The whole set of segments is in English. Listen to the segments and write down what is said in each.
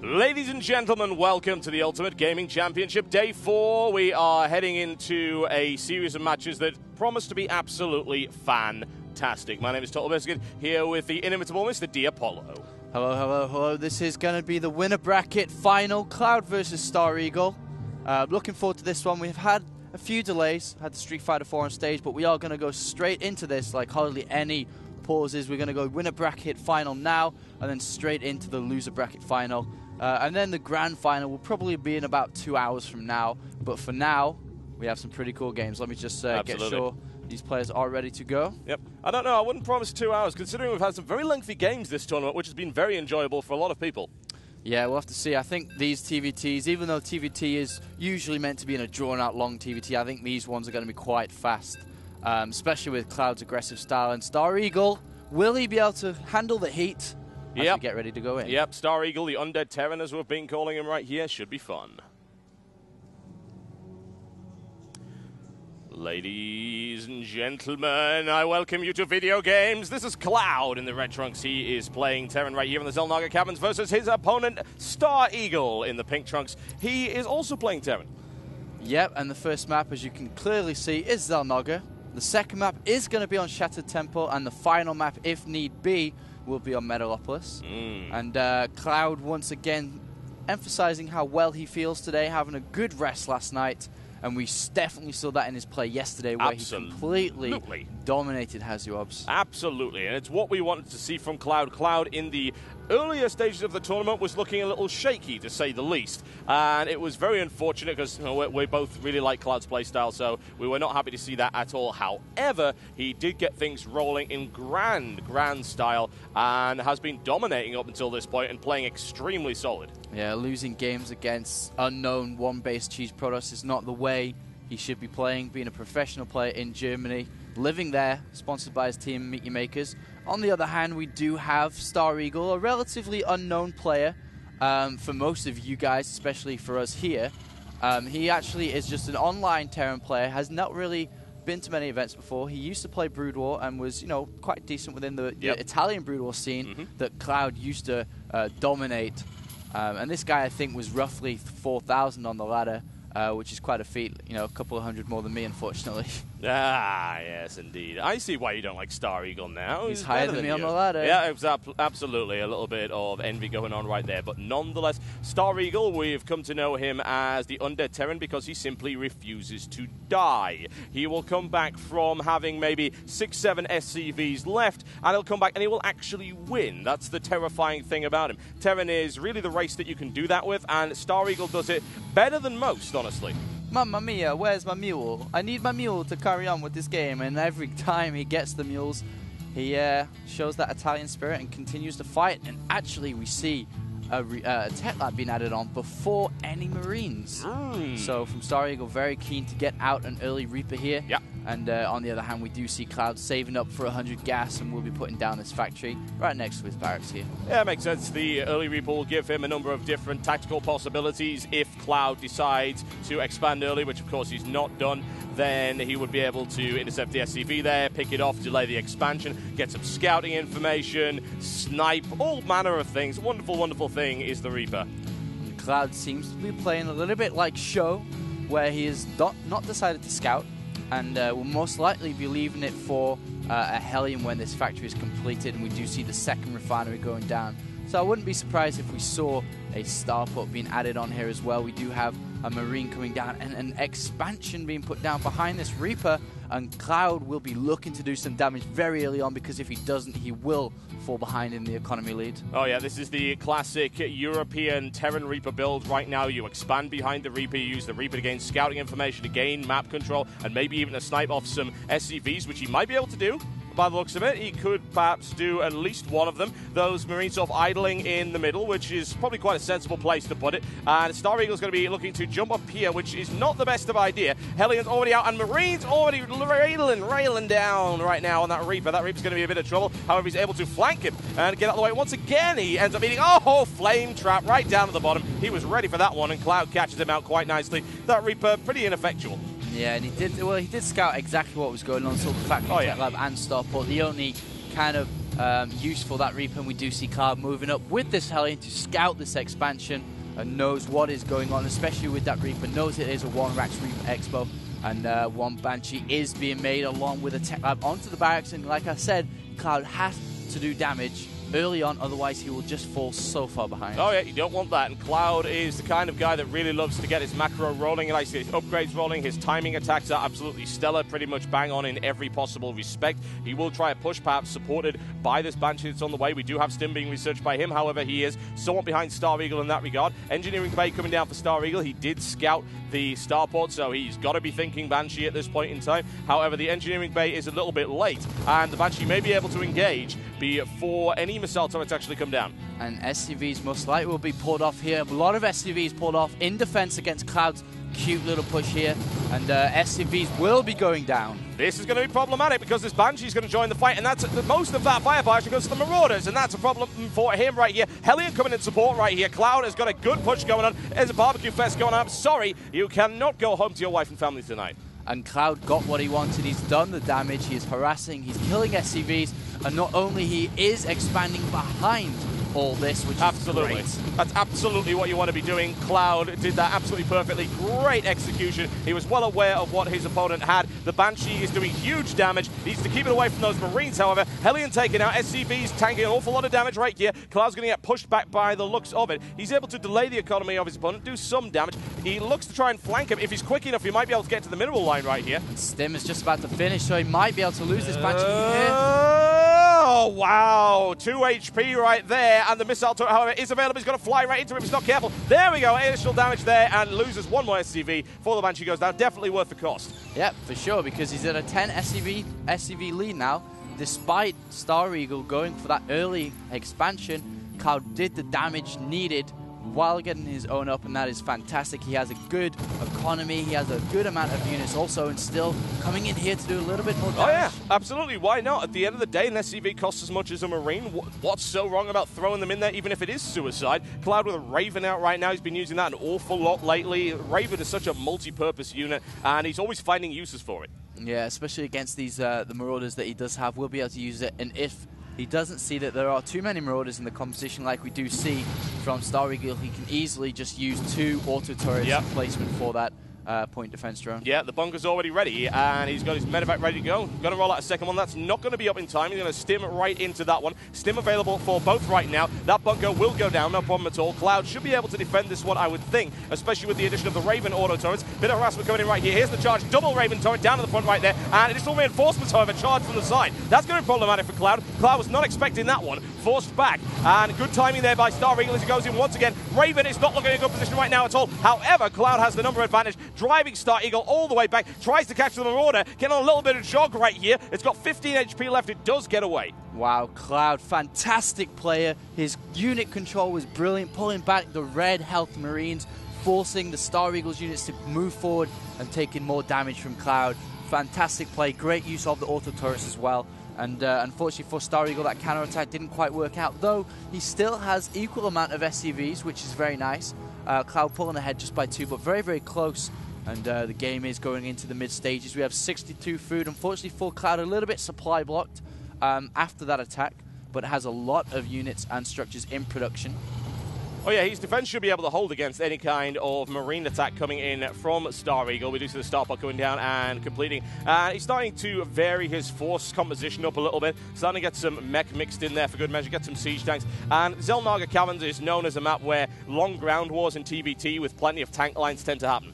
Ladies and gentlemen, welcome to the Ultimate Gaming Championship Day 4. We are heading into a series of matches that promise to be absolutely fantastic. My name is Total Biscuit, here with the inimitable Mr. D. Apollo. Hello, hello, hello. This is going to be the winner bracket final, Cloud versus Stareagle. Looking forward to this one. We've had a few delays, had the Street Fighter 4 on stage, but we are going to go straight into this like hardly any pauses. We're going to go winner bracket final now, and then straight into the loser bracket final. And then the grand final will probably be in about 2 hours from now. But for now, we have some pretty cool games. Let me just get sure these players are ready to go. Yep. I don't know. I wouldn't promise 2 hours, considering we've had some very lengthy games this tournament, which has been very enjoyable for a lot of people. Yeah, we'll have to see. I think these TVTs, even though TVT is usually meant to be in a drawn-out long TVT, I think these ones are going to be quite fast, especially with Cloud's aggressive style. And Stareagle, will he be able to handle the heat? As we get ready to go in. Yep, Stareagle, the undead Terran, as we've been calling him right here, should be fun. Ladies and gentlemen, I welcome you to video games. This is Cloud in the red trunks. He is playing Terran right here in the Xel'Naga Caverns versus his opponent, Stareagle, in the pink trunks. He is also playing Terran. Yep, and the first map, as you can clearly see, is Xel'Naga. The second map is going to be on Shattered Temple, and the final map, if need be, will be on Metalopolis. And Cloud, once again, emphasizing how well he feels today, having a good rest last night. And we definitely saw that in his play yesterday, where he completely dominated Hazuobs. Absolutely, and it's what we wanted to see from Cloud. Cloud, in the earlier stages of the tournament, was looking a little shaky, to say the least. And it was very unfortunate, because we both really like Cloud's playstyle, so we were not happy to see that at all. However, he did get things rolling in grand style, and has been dominating up until this point and playing extremely solid. Yeah, losing games against unknown one-base cheese products is not the way he should be playing, being a professional player in Germany, living there, sponsored by his team, Meet Your Makers. On the other hand, we do have Stareagle, a relatively unknown player for most of you guys, especially for us here. He actually is just an online Terran player, has not really been to many events before. He used to play Brood War and was, quite decent within the Italian Brood War scene that Cloud used to dominate. And this guy, I think, was roughly 4,000 on the ladder, which is quite a feat. A couple of hundred more than me, unfortunately. Ah, yes, indeed. I see why you don't like Stareagle now. He's higher than me on the ladder. Yeah, absolutely. A little bit of envy going on right there. But nonetheless, Stareagle, we've come to know him as the Undead Terran because he simply refuses to die. He will come back from having maybe 6-7 SCVs left, and he'll come back and he will actually win. That's the terrifying thing about him. Terran is really the race that you can do that with, and Stareagle does it better than most, honestly. Mamma mia, where's my mule? I need my mule to carry on with this game. And every time he gets the mules, he shows that Italian spirit and continues to fight. And actually, we see a tech lab being added on before any Marines. So from Stareagle, very keen to get out an early Reaper here. Yeah. And on the other hand, we do see Cloud saving up for 100 gas, and we'll be putting down this factory right next to his barracks here. Yeah, it makes sense. The early Reaper will give him a number of different tactical possibilities. If Cloud decides to expand early, which of course he's not done, then he would be able to intercept the SCV there, pick it off, delay the expansion, get some scouting information, snipe, all manner of things. Wonderful, wonderful thing is the Reaper. Cloud seems to be playing a little bit like Show, where he has not decided to scout, and will most likely be leaving it for a Hellion when this factory is completed, and we do see the second refinery going down. So I wouldn't be surprised if we saw a starport being added on here as well. We do have a Marine coming down and an expansion being put down behind this Reaper, and Cloud will be looking to do some damage very early on, because if he doesn't, he will fall behind in the economy lead. Oh yeah, this is the classic European Terran Reaper build right now. You expand behind the Reaper, you use the Reaper to gain scouting information, to gain map control, and maybe even to snipe off some SCVs, which he might be able to do. By the looks of it, he could perhaps do at least one of them. Those Marines sort of idling in the middle, which is probably quite a sensible place to put it. And Stareagle's going to be looking to jump up here, which is not the best of idea. Hellion's already out, and Marines already railing down right now on that Reaper. That Reaper's going to be a bit of trouble. However, he's able to flank him and get out of the way. Once again, he ends up eating, flame trap right down to the bottom. He was ready for that one, and Cloud catches him out quite nicely. That Reaper, pretty ineffectual. Yeah, and he did scout exactly what was going on, sort of factory tech lab and starport. The only kind of useful, that Reaper, and we do see Cloud moving up with this Hellion to scout this expansion and knows what is going on, especially with that Reaper, knows it is a 1-Rax Reaper Expo, and one Banshee is being made along with a Tech Lab onto the barracks, and like I said, Cloud has to do damage early on, otherwise he will just fall so far behind. Oh yeah, you don't want that, and Cloud is the kind of guy that really loves to get his macro rolling, and I see his upgrades rolling. His timing attacks are absolutely stellar, pretty much bang on in every possible respect. He will try a push, perhaps supported by this Banshee that's on the way. We do have Stim being researched by him, however he is somewhat behind Stareagle in that regard. Engineering Bay coming down for Stareagle. He did scout the starport, so he's got to be thinking Banshee at this point in time. However, the Engineering Bay is a little bit late, and the Banshee may be able to engage before any missile turrets actually come down. And SCVs most likely will be pulled off here. A lot of SCVs pulled off in defense against Cloud's cute little push here, and SCVs will be going down. This is going to be problematic because this Banshee is going to join the fight, and that's most of that firepower actually goes to the Marauders, and that's a problem for him right here. Hellion coming in support right here. Cloud has got a good push going on. There's a barbecue fest going on. I'm sorry, you cannot go home to your wife and family tonight. And Cloud got what he wanted. He's done the damage. He's harassing. He's killing SCVs. And not only he is expanding behind all this, which is great. That's absolutely what you want to be doing. Cloud did that absolutely perfectly. Great execution. He was well aware of what his opponent had. The Banshee is doing huge damage. Needs to keep it away from those Marines, however. Hellion taken out. SCV's tanking an awful lot of damage right here. Cloud's going to get pushed back by the looks of it. He's able to delay the economy of his opponent, do some damage. He looks to try and flank him. If he's quick enough, he might be able to get to the mineral line right here. Stim is just about to finish, so he might be able to lose this Banshee here. Oh, wow. 2 HP right there, and the missile turret, however, is available. He's going to fly right into him. He's not careful. There we go. Initial damage there, and loses one more SCV before the Banshee goes down. Definitely worth the cost. Yep, for sure, because he's at a 10 SCV lead now. Despite Stareagle going for that early expansion, Cloud did the damage needed while getting his own up, and that is fantastic. He has a good economy, he has a good amount of units also, and still coming in here to do a little bit more damage. Oh yeah, absolutely, why not? At the end of the day, an SCV costs as much as a Marine. What's so wrong about throwing them in there, even if it is suicide? Cloud with a Raven out right now, he's been using that an awful lot lately. Raven is such a multi-purpose unit, and he's always finding uses for it. Yeah, especially against these the Marauders that he does have, we'll be able to use it, and if he doesn't see that there are too many Marauders in the composition like we do see from Stareagle, he can easily just use 2 auto turrets placement for that point defense drone. Yeah, the bunker's already ready, and he's got his medevac ready to go. Going to roll out a second one. That's not going to be up in time. He's going to stim right into that one. Stim available for both right now. That bunker will go down, no problem at all. Cloud should be able to defend this one, I would think, especially with the addition of the Raven auto turrets. Bit of harassment coming in right here. Here's the charge. Double Raven turret down in the front right there, and additional reinforcements, however, charged from the side. That's going to be problematic for Cloud. Cloud was not expecting that one. Forced back, and good timing there by Stareagle as he goes in once again. Raven is not looking in a good position right now at all. However, Cloud has the number advantage, driving Stareagle all the way back, tries to catch the Marauder, getting on a little bit of jog right here. It's got 15 HP left, it does get away. Wow, Cloud, fantastic player. His unit control was brilliant, pulling back the red health Marines, forcing the Stareagle's units to move forward and taking more damage from Cloud. Fantastic play, great use of the auto turrets as well. And unfortunately for Stareagle, that counterattack didn't quite work out, though he still has equal amount of SCVs, which is very nice. Cloud pulling ahead just by 2, but very, very close. And the game is going into the mid stages. We have 62 food. Unfortunately for Cloud, a little bit supply blocked after that attack, but has a lot of units and structures in production. Oh yeah, his defense should be able to hold against any kind of Marine attack coming in from Stareagle. We do see the starport going down and completing. He's starting to vary his force composition up a little bit. Starting to get some mech mixed in there for good measure, get some siege tanks. And Zelnaga Caverns is known as a map where long ground wars in TVT with plenty of tank lines tend to happen.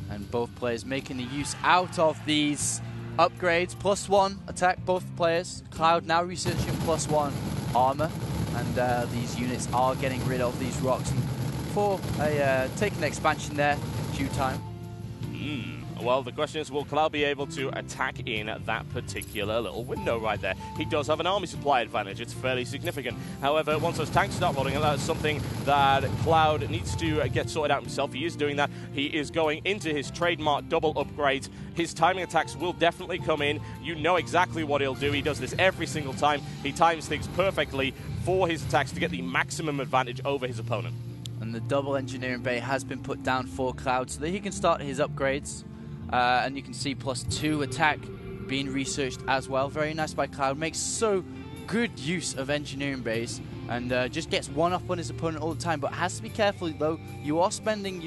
And both players making the use out of these upgrades. +1 attack, both players. Cloud now researching +1 armor. And these units are getting rid of these rocks. And for a taking expansion there, due time. Well, the question is, will Cloud be able to attack in that particular little window right there? He does have an army supply advantage. It's fairly significant. However, once those tanks start rolling, that's something that Cloud needs to get sorted out himself. He is doing that. He is going into his trademark double upgrades. His timing attacks will definitely come in. You know exactly what he'll do. He does this every single time. He times things perfectly for his attacks to get the maximum advantage over his opponent. And the double engineering bay has been put down for Cloud so that he can start his upgrades. And you can see +2 attack being researched as well. Very nice by Cloud. Makes so good use of engineering base and just gets one up on his opponent all the time, but has to be careful though. You are spending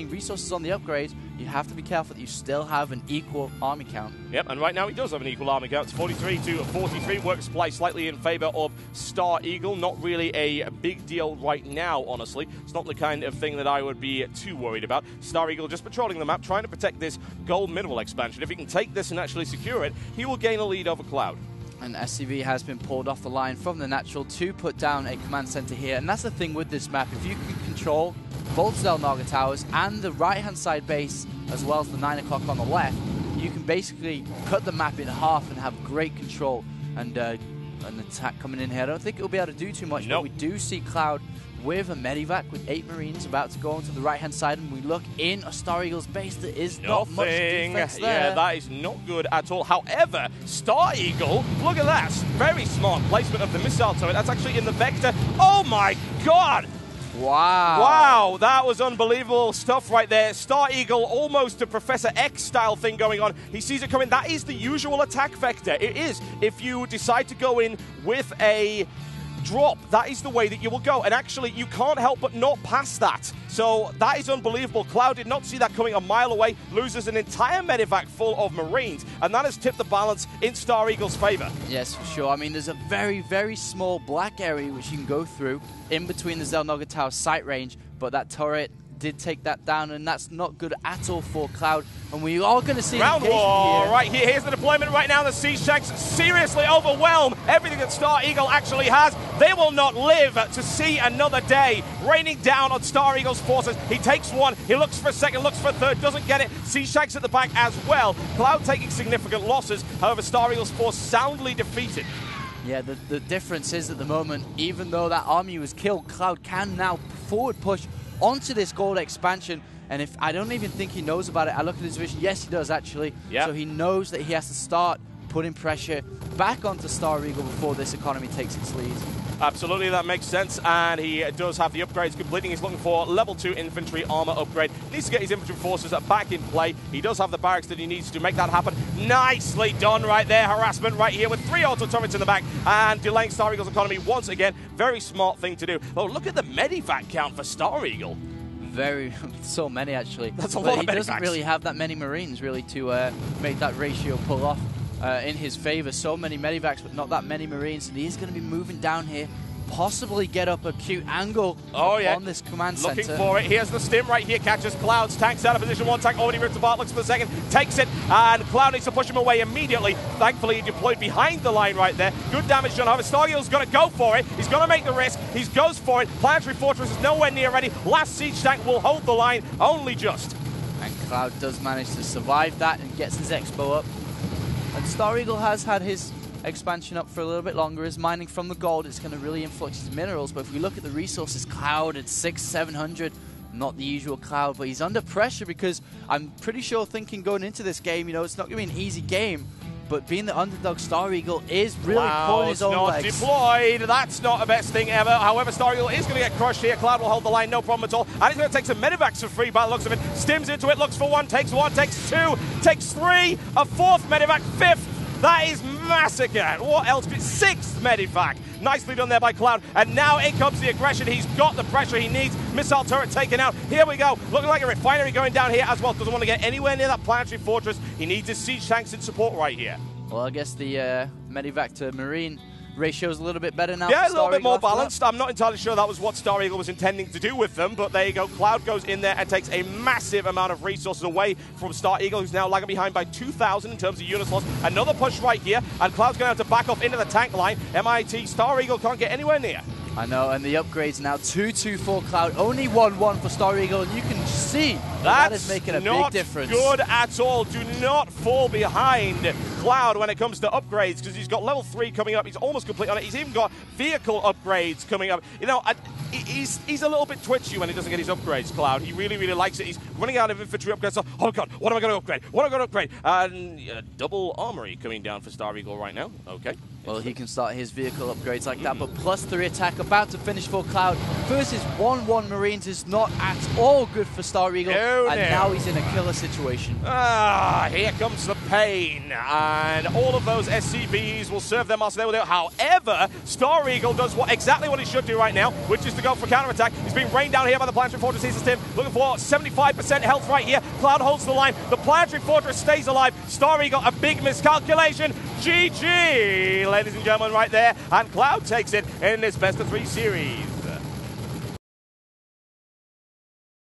resources on the upgrades. You have to be careful that you still have an equal army count. Yep, and right now he does have an equal army count. It's 43 to 43. Work supply slightly in favor of Stareagle. Not really a big deal right now, honestly. It's not the kind of thing that I would be too worried about. Stareagle just patrolling the map, trying to protect this gold mineral expansion. If he can take this and actually secure it, he will gain a lead over Cloud. And SCV has been pulled off the line from the natural to put down a command center here. And that's the thing with this map. If you can control both Xel'Naga towers and the right-hand side base, as well as the 9 o'clock on the left, you can basically cut the map in half and have great control. And an attack coming in here. I don't think it'll be able to do too much, but we do see Cloud with a medivac with 8 Marines about to go onto the right-hand side, and we look in a Stareagle's base. There is not much defense there. Yeah, that is not good at all. However, Stareagle, look at that. Very smart placement of the missile turret. That's actually in the vector. Oh my god! Wow. Wow, that was unbelievable stuff right there. Stareagle, almost a Professor X style thing going on. He sees it coming. That is the usual attack vector. It is. If you decide to go in with a drop, that is the way that you will go. And actually, you can't help but not pass that. So that is unbelievable. Cloud did not see that coming a mile away, loses an entire medivac full of Marines, and that has tipped the balance in Stareagle's favor. Yes, for sure. I mean, there's a very, very small black area which you can go through in between the Xel'Naga Tower sight range, but that turret did take that down, and that's not good at all for Cloud. And we are going to see round war here. Right here. Here's the deployment right now. The Siege Tanks seriously overwhelm everything that Stareagle actually has. They will not live to see another day. Raining down on Stareagle's forces. He takes one. He looks for a second, looks for a third, doesn't get it. Siege Tanks at the back as well. Cloud taking significant losses. However, Stareagle's force soundly defeated. Yeah, the difference is at the moment, even though that army was killed, Cloud can now forward push onto this gold expansion. And if I don't even think he knows about it. I look at his vision. Yes, he does actually. Yep. So he knows that he has to start putting pressure back onto Stareagle before this economy takes its lead. Absolutely, that makes sense, and he does have the upgrades completing. He's looking for level 2 infantry armor upgrade. Needs to get his infantry forces back in play. He does have the barracks that he needs to make that happen. Nicely done right there. Harassment right here with 3 auto turrets in the back and delaying Stareagle's economy once again. Very smart thing to do. Oh, look at the medivac count for Stareagle. So many actually. That's a lot of medivacs. He doesn't really have that many Marines really to make that ratio pull off in his favor. So many medivacs, but not that many Marines. And he's going to be moving down here, possibly get up a cute angle on this command center. Looking for it. Here's the stim right here. Catches Cloud's tanks out of position. One tank already ripped apart. Looks for the second. Takes it. And Cloud needs to push him away immediately. Thankfully, he deployed behind the line right there. Good damage done. However, Stareagle's going to go for it. He's going to make the risk. He goes for it. Planetary Fortress is nowhere near ready. Last siege tank will hold the line. Only just. And Cloud does manage to survive that and gets his expo up. And Stareagle has had his expansion up for a little bit longer. Is mining from the gold. It's going to really influx his minerals. But if we look at the resources, Cloud at 700, not the usual Cloud, but he's under pressure because I'm pretty sure thinking going into this game, it's not going to be an easy game. But being the underdog, Stareagle is really pulling his own legs. Deployed. That's not the best thing ever. However, Stareagle is going to get crushed here. Cloud will hold the line, no problem at all. And he's going to take some medivacs for free by the looks of it. Stims into it, looks for one, takes 2, takes 3, a 4th medivac, 5th. That is massacre. What else? 6th medivac. Nicely done there by Cloud. And now in comes the aggression. He's got the pressure he needs. Missile turret taken out. Here we go. Looking like a refinery going down here as well. Doesn't want to get anywhere near that planetary fortress. He needs his siege tanks in support right here. Well, I guess the medivac to Marine ratio is a little bit better now. Yeah, a little bit more balanced. I'm not entirely sure that was what Stareagle was intending to do with them, but there you go. Cloud goes in there and takes a massive amount of resources away from Stareagle, who's now lagging behind by 2,000 in terms of units lost. Another push right here, and Cloud's going to have to back off into the tank line. MIT, Stareagle can't get anywhere near. I know, and the upgrades now 2-2 for Cloud, only 1-1 for Stareagle, and you can see that is making a big difference. Not good at all. Do not fall behind Cloud when it comes to upgrades, because he's got level 3 coming up. He's almost complete on it. He's even got vehicle upgrades coming up. He's a little bit twitchy when he doesn't get his upgrades, Cloud. He really, really likes it. He's running out of infantry upgrades. So, oh, God, what am I going to upgrade? What am I going to upgrade? And double armory coming down for Stareagle right now. Okay. Well, he can start his vehicle upgrades like that, but +3 attack about to finish for Cloud. Versus 1-1 Marines is not at all good for Stareagle, and now he's in a killer situation. Here comes the pain. And all of those SCVs will serve their master there with it. However, Stareagle does exactly what he should do right now, which is to go for counterattack. He's being rained down here by the Planetary Fortress system. Looking for 75% health right here. Cloud holds the line. The Planetary Fortress stays alive. Stareagle, a big miscalculation. GG, ladies and gentlemen, right there. And Cloud takes it in this best of 3 series.